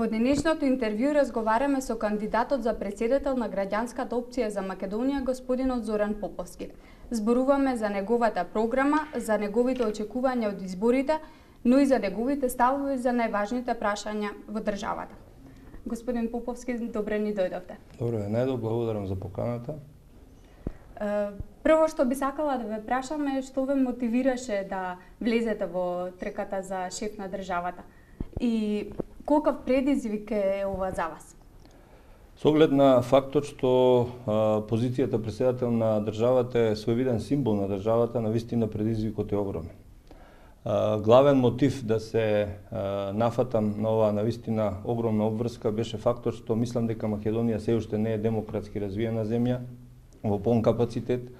денешното интервју разговараме со кандидатот за претседател на Граѓанската опција за Македонија, господинот Зоран Поповски. Зборуваме за неговата програма, за неговите очекувања од изборите, но и за неговите ставови за најважните прашања во државата. Господин Поповски, добре ни дојдовте. Добре, најдо, благодарам за поканата. Прво што би сакала да ве прашаме е што ве мотивираше да влезете во трката за шеф на државата и колкав предизвик е ова за вас? Со оглед на фактот што позицијата претседател на државата е своевиден символ на државата, навистина предизвикот е огромен. Главен мотив да се нафатам на оваа навистина огромна обврска беше фактот што мислам дека Македонија се уште не е демократски развиена земја во полн капацитет.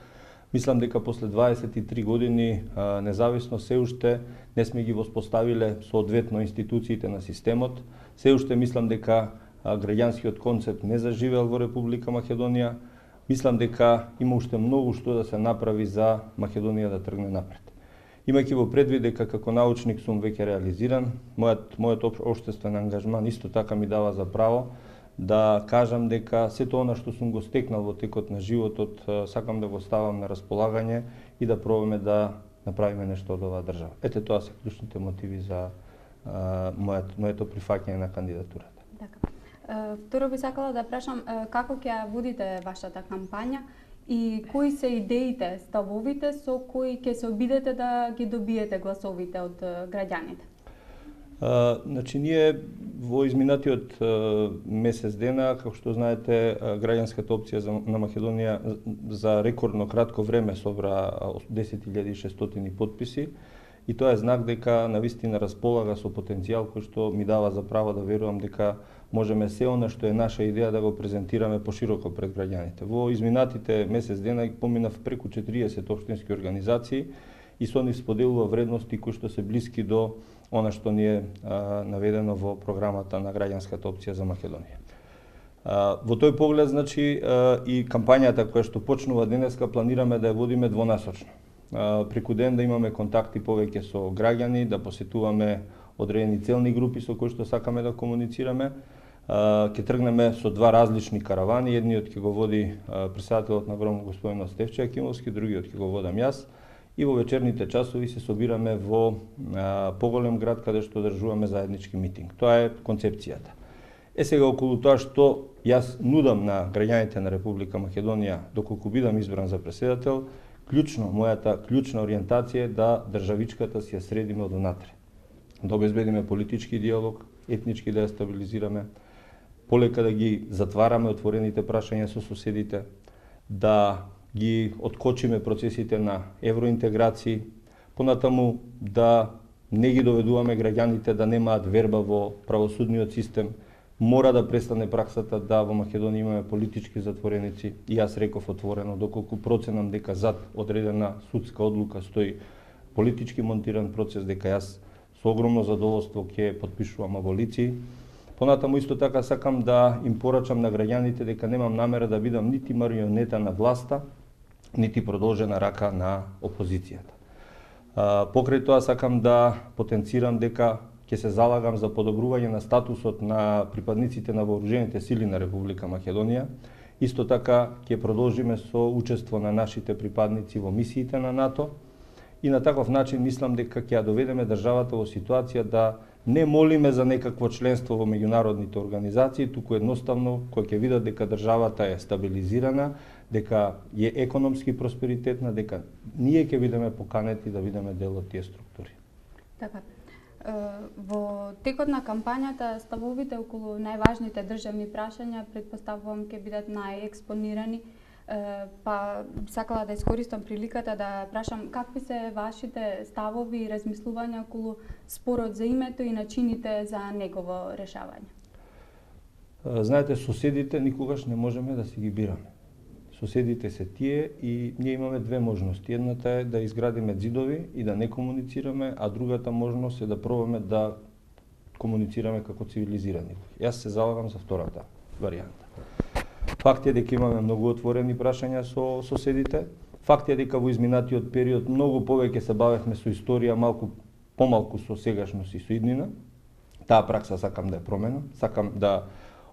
Мислам дека после 23 години независно се уште не сме ги воспоставиле соодветно институциите на системот. Се уште мислам дека граѓанскиот концепт не заживел во Република Македонија. Мислам дека има уште многу што да се направи за Македонија да тргне напред. Имајќи во предвид дека како научник сум веќе реализиран, мојот општествен ангажман исто така ми дава за право да кажам дека сето она што сум го стекнал во текот на животот, сакам да го ставам на располагање и да пробаме да направиме нешто од оваа држава. Ете, тоа се клучните мотиви за моето прифаќање на кандидатурата. Така. Второ би сакала да прашам како ќе ја водите вашата кампања и кои се идеите, ставовите со кои ќе се обидете да ги добиете гласовите од граѓаните? Значи, ние во изминатиот месец дена, како што знаете, Граѓанската опција на Македонија за рекордно кратко време собра 10.600 потписи и тоа е знак дека навистина располага со потенцијал кој што ми дава за право да верувам дека можеме се она што е наша идеја да го презентираме пошироко пред граѓаните. Во изминатите месец дена поминав преку 40 општински организации и со нив споделува вредности кои што се блиски до она што ни е наведено во програмата на Граѓанската опција за Македонија. Во тој поглед, значи, и кампањата која што почнува денеска планираме да ја водиме двонасочно. Преку ден да имаме контакти повеќе со граѓани, да посетуваме одредени целни групи со кои што сакаме да комуницираме. Ќе тргнеме со два различни каравани, едниот ќе го води претседателот на ГРОМ господин Стефче Акимовски, другиот ќе го водам јас. И во вечерните часови се собираме во поголем град каде што одржуваме заеднички митинг. Тоа е концепцијата. Сега околу тоа што јас нудам на граѓаните на Република Македонија доколку бидам избран за претседател, мојата клучна ориентација е да државичката си ја средиме од внатре. Да обезбедиме политички диалог, етнички да ја стабилизираме, полека да ги затвараме отворените прашања со соседите, да ги откочиме процесите на евроинтеграции, понатаму да не ги доведуваме граѓаните да немаат верба во правосудниот систем. Мора да престане праксата да во Македонија имаме политички затвореници и јас реков отворено доколку проценам дека зад одредена судска одлука стои политички монтиран процес, дека јас со огромно задоволство ќе потпишувам аболиции. Понатаму исто така сакам да им порачам на граѓаните дека немам намера да бидам нити марионета на власта, нити продолжена рака на опозицијата. Покрај тоа сакам да потенцирам дека ќе се залагам за подобрување на статусот на припадниците на вооружените сили на Република Македонија. Исто така ќе продолжиме со учество на нашите припадници во мисиите на НАТО и на таков начин мислам дека ќе ја доведеме државата во ситуација да не молиме за некакво членство во меѓународните организации, туку едноставно кој ќе видат дека државата е стабилизирана, дека е економски просперитетна, дека ние ќе бидеме поканети да бидеме дел од тие структури. Така. Во текот на кампањата ставовите околу најважните државни прашања претпоставувам ќе бидат најекспонирани. Па сакала да искористам приликата да прашам какви се вашите ставови и размислувања околу спорот за името и начините за негово решавање? Знаете, соседите никогаш не можеме да си ги бираме. Соседите се тие и ние имаме две можности. Едната е да изградиме ѕидови и да не комуницираме, а другата можност е да пробаме да комуницираме како цивилизирани. Јас се залагам за втората варијанта. Факт е дека имаме многу отворени прашања со соседите. Факт е дека во изминатиот период многу повеќе се бавевме со историја, малку помалку со сегашност и со иднина. Таа пракса сакам да ја променам, сакам да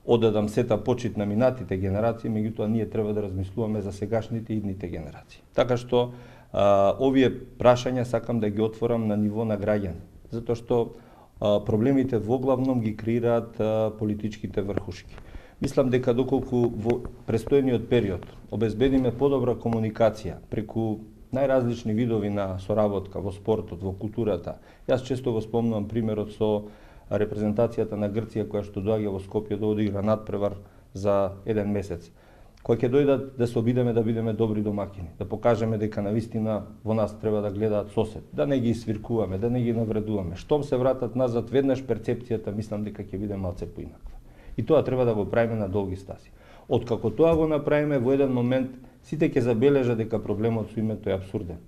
одадам сета почит на минатите генерации, меѓутоа ние треба да размислуваме за сегашните и идните генерации. Така што овие прашања сакам да ги отворам на ниво на граѓани, затоа што проблемите воглавном ги креираат политичките врхушки. Мислам дека доколку во престојниот период обезбедиме подобра комуникација преку најразлични видови на соработка во спортот, во културата. Јас често го спомнувам примерот со репрезентацијата на Грција која што доаѓа во Скопје да одигра надпревар за еден месец. Кои ќе дојдат да се обидеме да бидеме добри домакини, да покажеме дека навистина во нас треба да гледаат сосед, да не ги свиркуваме, да не ги навредуваме. Штом се вратат назад, веднаш перцепцијата мислам дека ќе биде малце поинаква. И тоа треба да го правиме на долги стази. Откако тоа го направиме, во еден момент сите ќе забележат дека проблемот со името е апсурден.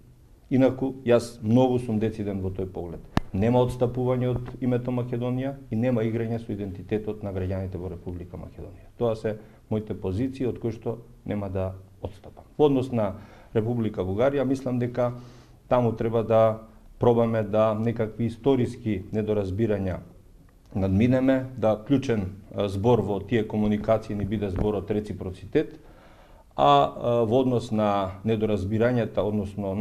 Инаку, јас многу сум дециден во тој поглед. Нема отстапување од името Македонија и нема играње со идентитетот на граѓаните во Република Македонија. Тоа се моите позиции од кои што нема да отстапам. Во однос на Република Бугарија, мислам дека таму треба да пробаме да некакви историски недоразбирања надминеме, да клучен збор во тие комуникации ни биде зборот реципроцитет, а во однос на недоразбирањата, односно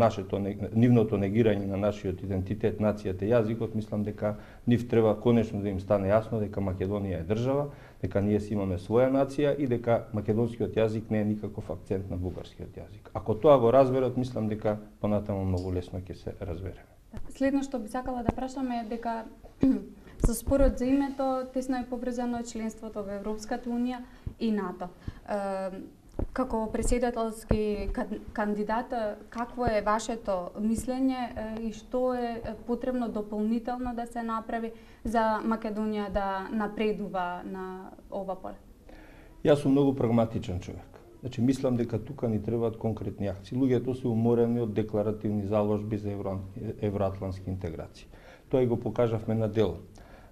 нивното негирање на нашиот идентитет, нацијата и јазикот, мислам дека нив треба конечно да им стане јасно дека Македонија е држава, дека ние си имаме своја нација и дека македонскиот јазик не е никаков акцент на бугарскиот јазик. Ако тоа го разберат, мислам дека понатаму многу лесно ќе се разбереме. Следно што би сакала да прашаме е дека со спорот за името тесно е поврзано членството во Европската унија и НАТО. Како претседателски кандидат, какво е вашето мислење и што е потребно дополнително да се направи за Македонија да напредува на ова поле? Јас сум многу прагматичен човек. Значи, мислам дека тука ни требаат конкретни акции. Луѓето се уморени од декларативни заложби за евроатлантски интеграции. Тоа и го покажавме на дело.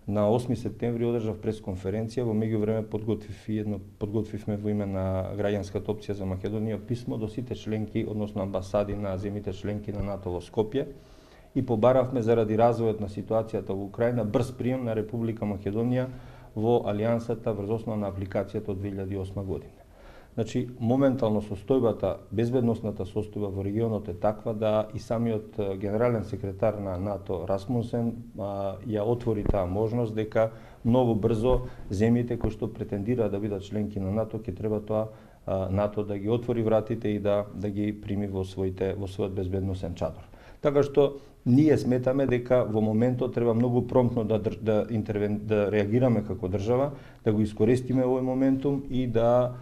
На 8 септември одржав пресконференција, во меѓувреме подготвивме во име на граѓанската опција за Македонија писмо до сите членки, односно амбасади на земите членки на НАТО во Скопје и побаравме заради развојот на ситуацијата во Украина брз прием на Република Македонија во алијансата врз основа на апликацијата од 2008 година. Значи, моментално состојбата, безбедносната состојба во регионот е таква да и самиот генерален секретар на НАТО Расмусен ја отвори таа можност дека многу брзо земјите кои што претендираат да бидат членки на НАТО ќе треба тоа НАТО да ги отвори вратите и да ги прими во својот безбедносен чадор. Така што ние сметаме дека во моментот треба многу промптно да реагираме како држава, да го искористиме овој моментум и да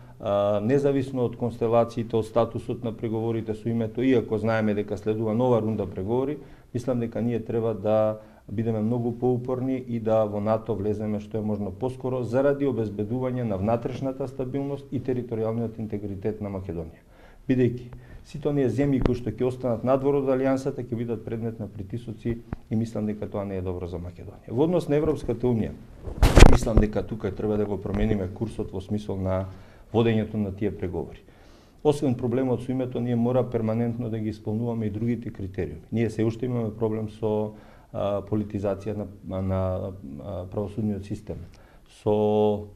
независно од констелациите, од статусот на преговорите со името, иако знаеме дека следува нова рунда преговори, мислам дека ние треба да бидеме многу поупорни и да во НАТО влеземе што е можно поскоро заради обезбедување на внатрешната стабилност и територијалниот интегритет на Македонија. Бидејќи сите оние земји кои што ќе останат надвор од алијансата ќе бидат предмет на притисоци и мислам дека тоа не е добро за Македонија. Во однос на Европската унија, мислам дека тука треба да го промениме курсот во смисол на водењето на тие преговори. Освен проблемот со името, ние мора перманентно да ги исполнуваме и другите критериуми. Ние се уште имаме проблем со политизација на правосудниот систем, со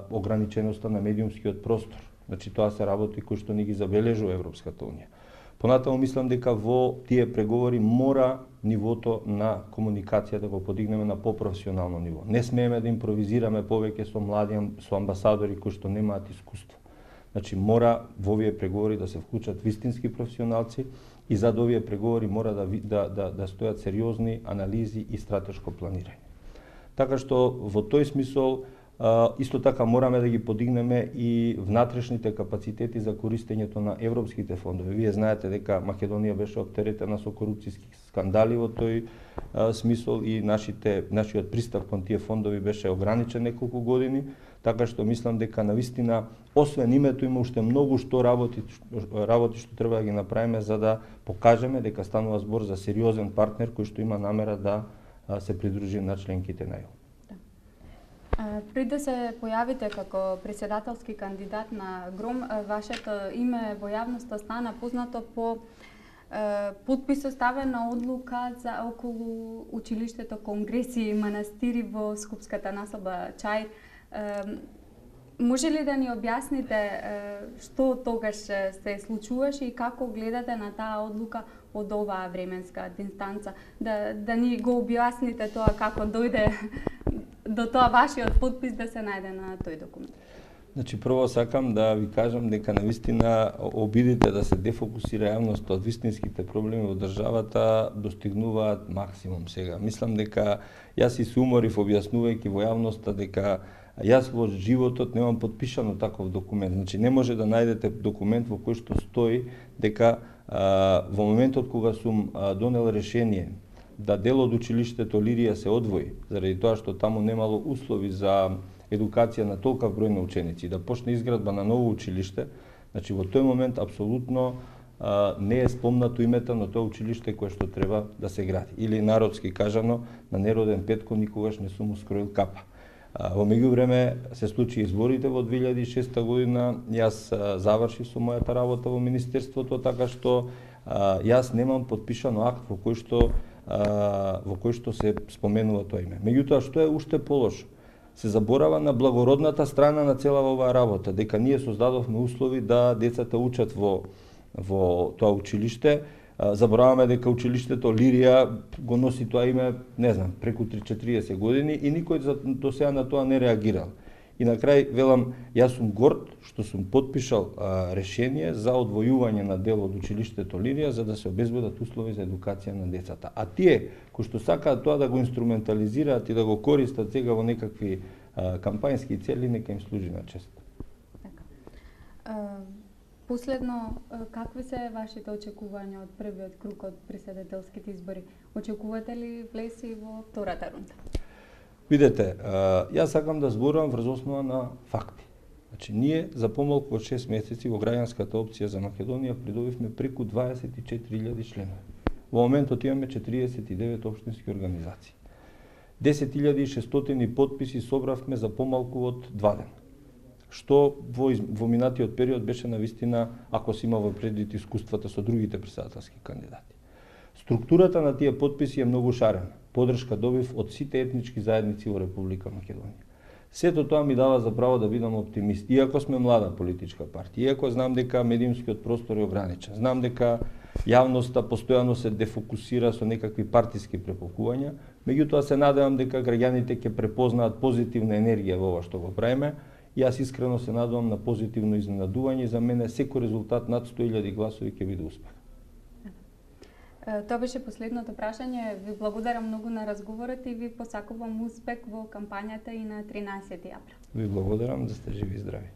ограниченоста на медиумскиот простор. Значи, тоа се работи кои што ни ги забележува Европската унија. Понатаму мислам дека во тие преговори мора нивото на комуникација да го подигнеме на попрофесионално ниво. Не смееме да импровизираме повеќе со амбасадори кои што немаат искуство. Значи, мора во овие преговори да се вклучат вистински професионалци и зад овие преговори мора да стојат сериозни анализи и стратешко планирање. Така што во тој смисол исто така мораме да ги подигнеме и внатрешните капацитети за користењето на европските фондови. Вие знаете дека Македонија беше оптеретена со корупцијски скандали во тој смисол и нашиот пристап кон тие фондови беше ограничен неколку години, така што мислам дека навистина освен името има уште многу работи што треба да ги направиме за да покажеме дека станува збор за сериозен партнер кој што има намера да се придружи на членките на ЕУ. Пред да се појавите како претседателски кандидат на ГРОМ, вашето име во јавноста стана познато по Потпис оставена одлука за околу училиштето, конгреси и манастири во Скопската населба Чај. Може ли да ни објасните што тогаш се случуваше и како гледате на таа одлука од оваа временска дистанца? Да ни го објасните тоа како дојде до тоа вашиот потпис да се најде на тој документ. Значи, прво сакам да ви кажам дека навистина обидите да се дефокусира јавноста од вистинските проблеми во државата достигнуваат максимум сега. Мислам дека јас и се уморив објаснувајќи во јавноста дека јас во животот немам подпишано таков документ. Значи, не може да најдете документ во кој што стои дека во моментот кога сум донел решение да дел од училиштето Лирија се одвои, заради тоа што таму немало услови за едукација на толков број на ученици, да почне изградба на ново училиште, значи во тој момент апсолутно не е спомнато името на тоа училиште кое што треба да се гради. Или народски кажано, на нероден Петко никогаш не сум ускроил капа. Во меѓувреме се случи изборите во 2006 година, јас завршив со мојата работа во Министерството, така што јас немам подпишано акт во кој што се споменува тоа име. Меѓутоа, што е уште полошо? Се заборава на благородната страна на целава оваа работа, дека ние создадовме услови да децата учат во тоа училиште. Забораваме дека училиштето Лирија го носи тоа име, не знам, преку 30-40 години и никој до сега на тоа не реагирал. И на крај велам, јас сум горд што сум подпишал решение за одвојување на дел од училиштето Лирија за да се обезбедат услови за едукација на децата. А тие кои што сакаат тоа да го инструментализираат и да го користат сега во некакви кампањски цели, нека им служи на чест. Последно, какви се вашите очекувања од првиот круг од претседателските избори? Очекувате ли влеси во втората рунда? Видете, јас сакам да зборувам врз основа на факти. Значи, ние за помалку од 6 месеци во граѓанската опција за Македонија придобивме преку 24.000 членови. Во моментот имаме 49 општински организации. 10.600 потписи собравме за помалку од 2 дена. Што во минатиот период беше навистина, ако се има во предвид искуствата со другите претседателски кандидати. Структурата на тие потписи е многу шарена. Подршка добив од сите етнички заедници во Република Македонија. Сето тоа ми дава за право да бидам оптимист. Иако сме млада политичка партија, иако знам дека медиумскиот простор е ограничен, знам дека јавноста постојано се дефокусира со некакви партиски препокувања, меѓутоа се надевам дека граѓаните ќе препознаат позитивна енергија во ова што го правиме. Јас искрено се надевам на позитивно изненадување и за мене секој резултат над 100.000 гласови ќе биде успех. Тоа беше последното прашање. Ви благодарам многу на разговорот и ви посакувам успех во кампањата и на 13 април. Ви благодарам, да сте живи и здрави.